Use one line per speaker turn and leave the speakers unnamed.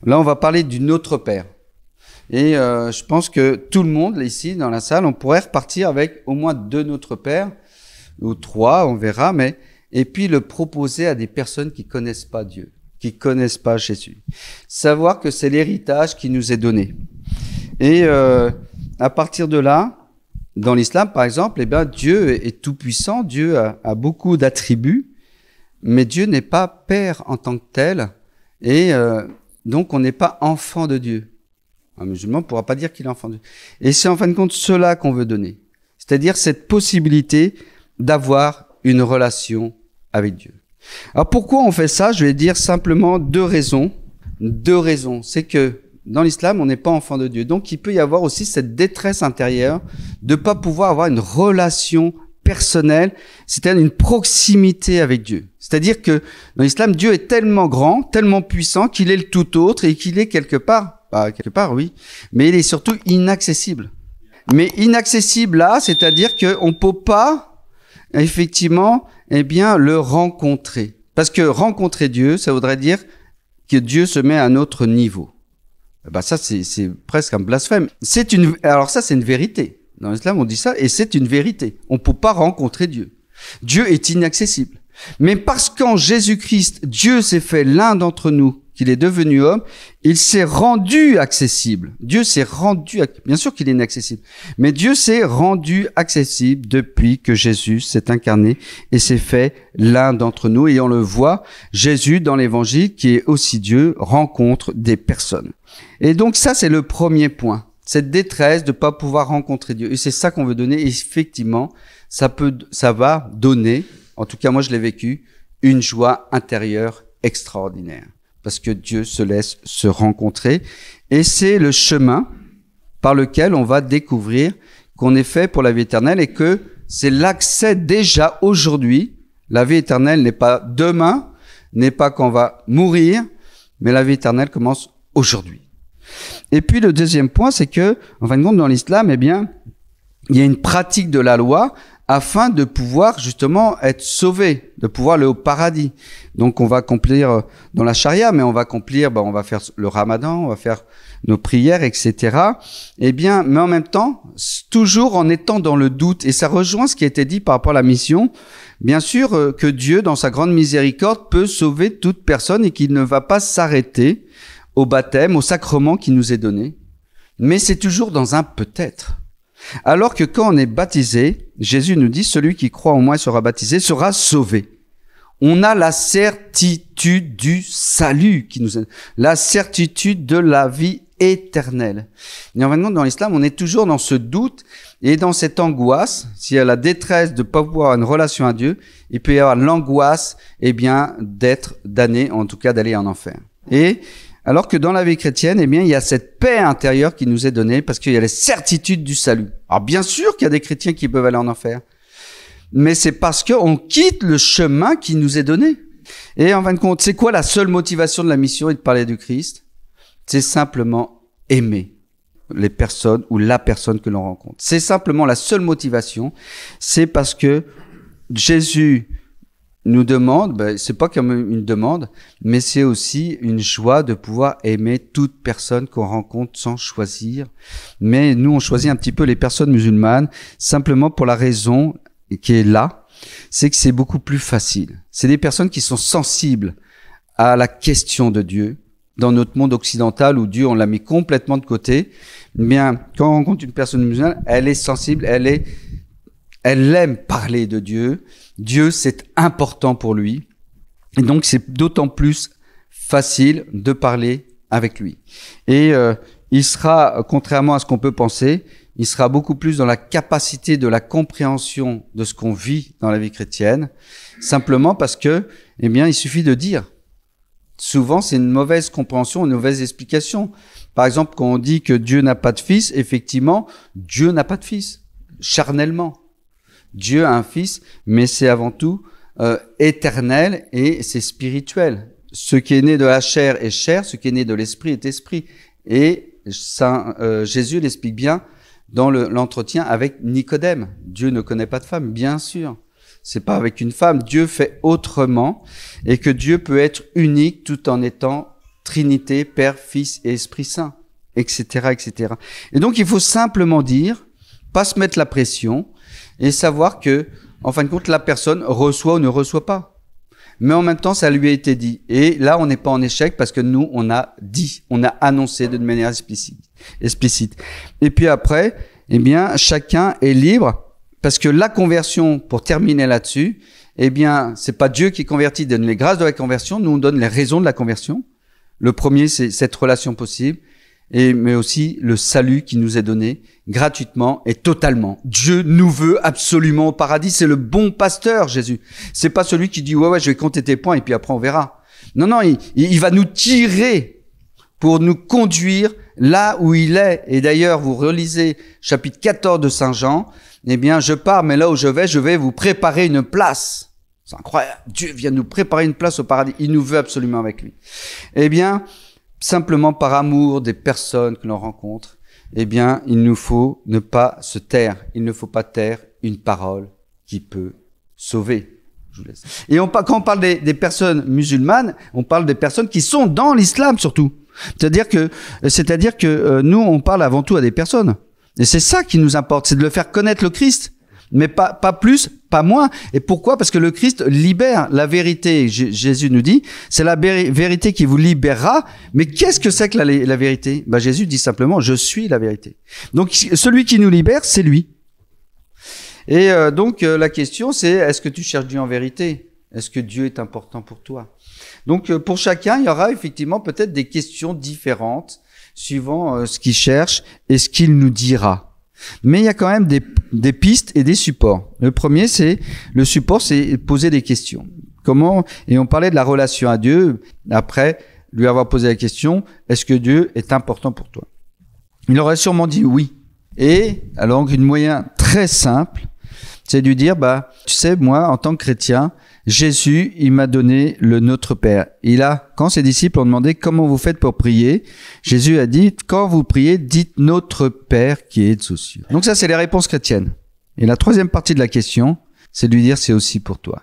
Là, on va parler du Notre Père. Et je pense que tout le monde, ici, dans la salle, on pourrait repartir avec au moins 2 Notre Père, ou 3, on verra, mais et puis le proposer à des personnes qui connaissent pas Dieu, qui connaissent pas Jésus. Savoir que c'est l'héritage qui nous est donné. Et à partir de là, dans l'islam, par exemple, eh bien, Dieu est tout puissant, Dieu a beaucoup d'attributs, mais Dieu n'est pas père en tant que tel, et donc on n'est pas enfant de Dieu. Un musulman ne pourra pas dire qu'il est enfant de Dieu. Et c'est en fin de compte cela qu'on veut donner, c'est-à-dire cette possibilité d'avoir une relation avec Dieu. Alors pourquoi on fait ça? Je vais dire simplement 2 raisons. 2 raisons. C'est que dans l'islam, on n'est pas enfant de Dieu. Donc il peut y avoir aussi cette détresse intérieure de pas pouvoir avoir une relation personnelle, c'est-à-dire une proximité avec Dieu. C'est-à-dire que dans l'islam, Dieu est tellement grand, tellement puissant qu'il est le tout autre et qu'il est quelque part, oui, mais il est surtout inaccessible. Mais inaccessible là, c'est-à-dire qu'on peut pas effectivement, eh bien, le rencontrer. Parce que rencontrer Dieu, ça voudrait dire que Dieu se met à un autre niveau. Ben ça, c'est presque un blasphème. Alors ça, c'est une vérité. Dans l'islam, on dit ça, et c'est une vérité. On peut pas rencontrer Dieu. Dieu est inaccessible. Mais parce qu'en Jésus-Christ, Dieu s'est fait l'un d'entre nous, qu'il est devenu homme, il s'est rendu accessible. Dieu s'est rendu, bien sûr qu'il est inaccessible, mais Dieu s'est rendu accessible depuis que Jésus s'est incarné et s'est fait l'un d'entre nous. Et on le voit, Jésus dans l'évangile, qui est aussi Dieu, rencontre des personnes. Et donc ça, c'est le premier point. Cette détresse de pas pouvoir rencontrer Dieu. Et c'est ça qu'on veut donner. Et effectivement, ça va donner, en tout cas moi je l'ai vécu, une joie intérieure extraordinaire. Parce que Dieu se laisse se rencontrer. Et c'est le chemin par lequel on va découvrir qu'on est fait pour la vie éternelle et que c'est l'accès déjà aujourd'hui. La vie éternelle n'est pas demain, n'est pas quand on va mourir, mais la vie éternelle commence aujourd'hui. Et puis le deuxième point, c'est que, en fin de compte, dans l'islam, eh bien, il y a une pratique de la loi afin de pouvoir justement être sauvé, de pouvoir aller au paradis. Donc on va accomplir dans la charia, mais on va accomplir, on va faire le ramadan, on va faire nos prières, etc. Eh bien, mais en même temps, toujours en étant dans le doute, et ça rejoint ce qui a été dit par rapport à la mission, bien sûr que Dieu, dans sa grande miséricorde, peut sauver toute personne et qu'il ne va pas s'arrêter au baptême, au sacrement qui nous est donné. Mais c'est toujours dans un peut-être. Alors que quand on est baptisé, Jésus nous dit, celui qui croit en moi et sera baptisé sera sauvé. On a la certitude du salut, la certitude de la vie éternelle. Et maintenant, dans l'islam, on est toujours dans ce doute et dans cette angoisse. S'il y a la détresse de ne pas pouvoir avoir une relation à Dieu, il peut y avoir l'angoisse, eh bien, d'être damné, en tout cas d'aller en enfer. Et alors que dans la vie chrétienne, eh bien, il y a cette paix intérieure qui nous est donnée parce qu'il y a la certitude du salut. Alors, bien sûr qu'il y a des chrétiens qui peuvent aller en enfer, mais c'est parce qu'on quitte le chemin qui nous est donné. Et en fin de compte, c'est quoi la seule motivation de la mission et de parler du Christ? C'est simplement aimer les personnes ou la personne que l'on rencontre. C'est simplement la seule motivation. C'est parce que Jésus nous demande, c'est pas comme une demande, mais c'est aussi une joie de pouvoir aimer toute personne qu'on rencontre sans choisir. Mais nous, on choisit un petit peu les personnes musulmanes, simplement pour la raison qui est là, c'est que c'est beaucoup plus facile. C'est des personnes qui sont sensibles à la question de Dieu. Dans notre monde occidental où Dieu, on l'a mis complètement de côté, bien, quand on rencontre une personne musulmane, elle est sensible, elle aime parler de Dieu. Dieu, c'est important pour lui. Et donc, c'est d'autant plus facile de parler avec lui. Et il sera, contrairement à ce qu'on peut penser, il sera beaucoup plus dans la capacité de la compréhension de ce qu'on vit dans la vie chrétienne, simplement parce que, eh bien, il suffit de dire. Souvent, c'est une mauvaise compréhension, une mauvaise explication. Par exemple, quand on dit que Dieu n'a pas de fils, effectivement, Dieu n'a pas de fils, charnellement. Dieu a un fils, mais c'est avant tout éternel et c'est spirituel. Ce qui est né de la chair est chair, ce qui est né de l'esprit est esprit. Et Jésus l'explique bien dans l'entretien avec Nicodème. Dieu ne connaît pas de femme, bien sûr. C'est pas avec une femme. Dieu fait autrement et que Dieu peut être unique tout en étant Trinité, Père, Fils et Esprit Saint, etc., etc. Et donc, il faut simplement dire, pas se mettre la pression et savoir que, en fin de compte, la personne reçoit ou ne reçoit pas. Mais en même temps, ça lui a été dit. Et là, on n'est pas en échec parce que nous, on a dit, on a annoncé de manière explicite. Et puis après, eh bien, chacun est libre parce que la conversion, pour terminer là-dessus, eh bien, c'est pas Dieu qui convertit, donne les grâces de la conversion. Nous, on donne les raisons de la conversion. Le premier, c'est cette relation possible. Mais aussi le salut qui nous est donné gratuitement et totalement. Dieu nous veut absolument au paradis. C'est le bon pasteur, Jésus. C'est pas celui qui dit, ouais, je vais compter tes points et puis après on verra. Non, il va nous tirer pour nous conduire là où il est. Et d'ailleurs, vous relisez chapitre 14 de Saint Jean. Eh bien, je pars, mais là où je vais vous préparer une place. C'est incroyable. Dieu vient nous préparer une place au paradis. Il nous veut absolument avec lui. Eh bien, simplement par amour des personnes que l'on rencontre, eh bien, il nous faut ne pas se taire. Il ne faut pas taire une parole qui peut sauver. Je vous laisse. Et quand on parle des personnes musulmanes, on parle des personnes qui sont dans l'islam surtout. C'est-à-dire que nous, on parle avant tout à des personnes. Et c'est ça qui nous importe, c'est de le faire connaître le Christ. Mais pas plus, pas moins. Et pourquoi? Parce que le Christ libère la vérité. Jésus nous dit, c'est la vérité qui vous libérera. Mais qu'est-ce que c'est que la vérité? Jésus dit simplement, je suis la vérité. Donc, celui qui nous libère, c'est lui. Et donc, la question, c'est, est-ce que tu cherches Dieu en vérité? Est-ce que Dieu est important pour toi? Donc, pour chacun, il y aura effectivement peut-être des questions différentes, suivant ce qu'il cherche et ce qu'il nous dira. Mais il y a quand même des pistes et des supports. Le premier, le support, c'est poser des questions. Et on parlait de la relation à Dieu, après lui avoir posé la question, est-ce que Dieu est important pour toi? Il aurait sûrement dit oui. Et alors, un moyen très simple, c'est de lui dire, tu sais, moi, en tant que chrétien, Jésus, il m'a donné le Notre Père. Quand ses disciples ont demandé comment vous faites pour prier, Jésus a dit, quand vous priez, dites Notre Père qui est aux cieux. Donc ça, c'est les réponses chrétiennes. Et la troisième partie de la question, c'est de lui dire, c'est aussi pour toi.